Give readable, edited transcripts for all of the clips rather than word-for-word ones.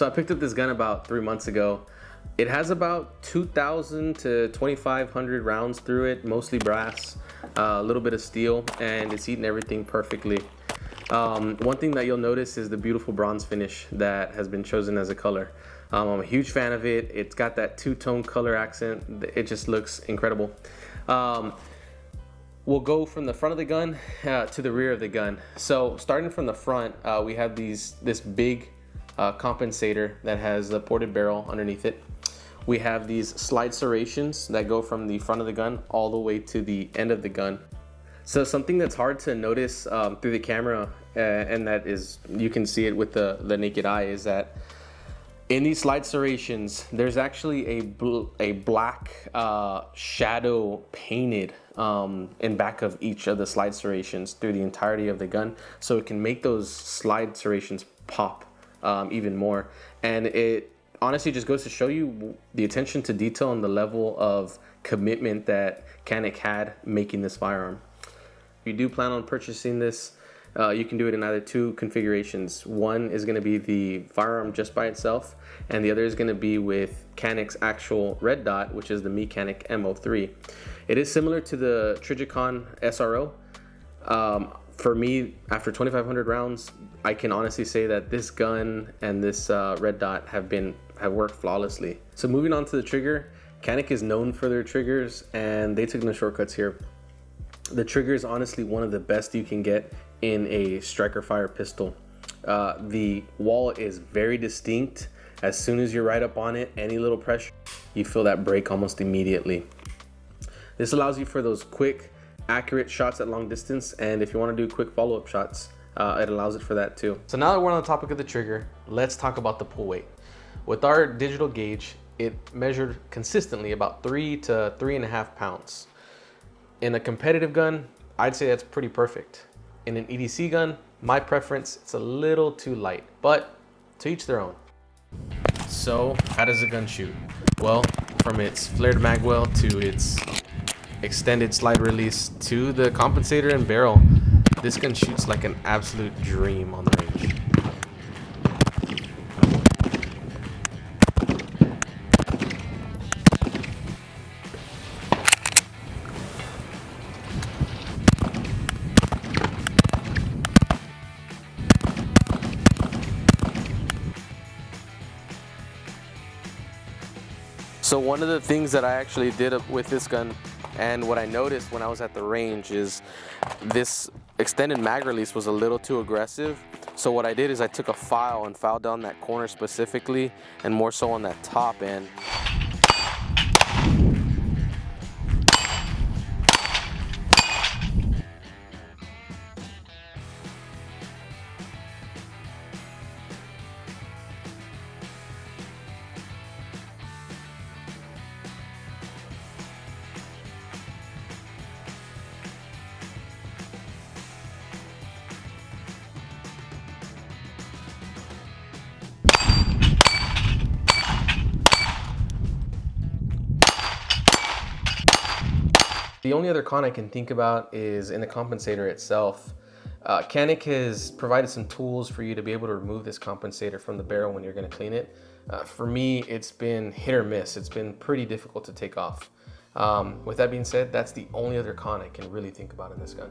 So I picked up this gun about 3 months ago. It has about 2,000 to 2,500 rounds through it, mostly brass, a little bit of steel, and it's eating everything perfectly. One thing that you'll notice is the beautiful bronze finish that has been chosen as a color. I'm a huge fan of it. It's got that two-tone color accent. It just looks incredible. We'll go from the front of the gun to the rear of the gun. So starting from the front, we have this big compensator that has a ported barrel underneath it. We have these slide serrations that go from the front of the gun all the way to the end of the gun. So something that's hard to notice through the camera, and that is, you can see it with the naked eye, is that in these slide serrations, there's actually a black shadow painted in back of each of the slide serrations through the entirety of the gun, so it can make those slide serrations pop even more. And it honestly just goes to show you the attention to detail and the level of commitment that Canik had making this firearm. If you do plan on purchasing this, you can do it in either two configurations. One is going to be the firearm just by itself, and the other is going to be with Canik's actual red dot, which is the Canik M03. It is similar to the Trijicon SRO. For me, after 2,500 rounds, I can honestly say that this gun and this red dot have worked flawlessly. So moving on to the trigger, Canik is known for their triggers, and they took no shortcuts here. The trigger is honestly one of the best you can get in a striker fire pistol. The wall is very distinct. As soon as you're right up on it, any little pressure, you feel that break almost immediately. This allows you for those quick, accurate shots at long distance, and if you want to do quick follow-up shots, it allows it for that too. So now that we're on the topic of the trigger, let's talk about the pull weight. With our digital gauge, it measured consistently about 3 to 3.5 pounds. In a competitive gun, I'd say that's pretty perfect. In an EDC gun, my preference, it's a little too light, but to each their own. So how does the gun shoot? Well, from its flared magwell to its extended slide release to the compensator and barrel, this gun shoots like an absolute dream on the range. So one of the things that I actually did with this gun, and what I noticed when I was at the range, is this extended mag release was a little too aggressive. So what I did is I took a file and filed down that corner specifically, and more so on that top end. The only other con I can think about is in the compensator itself. Canik has provided some tools for you to be able to remove this compensator from the barrel when you're going to clean it. For me, it's been hit or miss. It's been pretty difficult to take off. With that being said, that's the only other con I can really think about in this gun.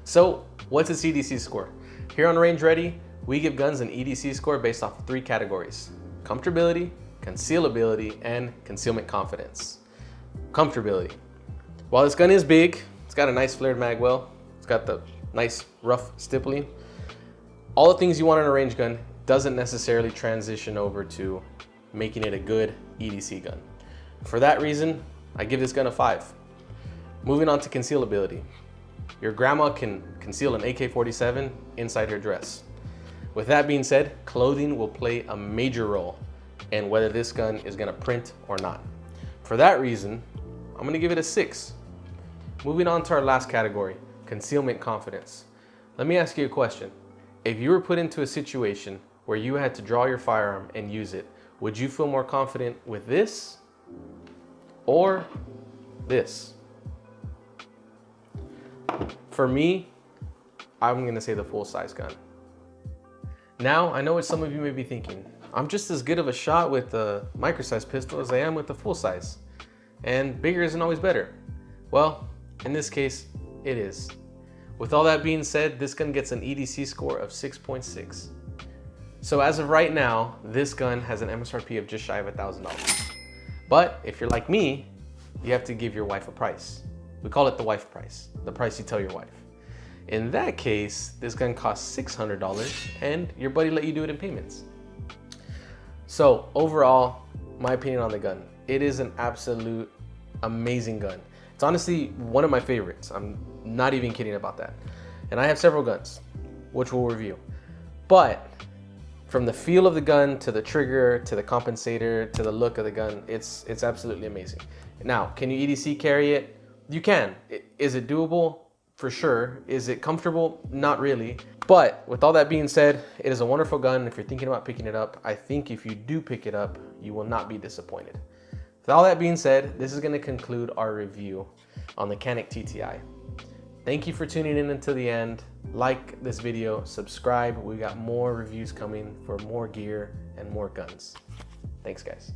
So what's a CDC score? Here on Range Ready, we give guns an EDC score based off of 3 categories: comfortability, concealability, and concealment confidence. Comfortability. While this gun is big, it's got a nice flared magwell, it's got the nice rough stippling. All the things you want in a range gun doesn't necessarily transition over to making it a good EDC gun. For that reason, I give this gun a 5. Moving on to concealability. Your grandma can conceal an AK-47 inside her dress. With that being said, clothing will play a major role in whether this gun is gonna print or not. For that reason, I'm gonna give it a 6. Moving on to our last category, concealment confidence. Let me ask you a question. If you were put into a situation where you had to draw your firearm and use it, would you feel more confident with this or this? For me, I'm gonna say the full-size gun. Now, I know what some of you may be thinking. I'm just as good of a shot with the micro-size pistol as I am with the full size. And bigger isn't always better. Well, in this case, it is. With all that being said, this gun gets an EDC score of 6.6. So as of right now, this gun has an MSRP of just shy of $1,000. But if you're like me, you have to give your wife a price. We call it the wife price, the price you tell your wife. In that case, this gun costs $600 and your buddy let you do it in payments. So overall, my opinion on the gun, it is an absolute amazing gun. It's honestly one of my favorites. I'm not even kidding about that. And I have several guns, which we'll review. But from the feel of the gun, to the trigger, to the compensator, to the look of the gun, it's absolutely amazing. Now, can you EDC carry it? You can. Is it doable? For sure. Is it comfortable? Not really. But with all that being said, it is a wonderful gun. If you're thinking about picking it up, I think if you do pick it up, you will not be disappointed. With all that being said, this is going to conclude our review on the Canik TTI. Thank you for tuning in until the end. Like this video, subscribe. We got more reviews coming for more gear and more guns. Thanks, guys.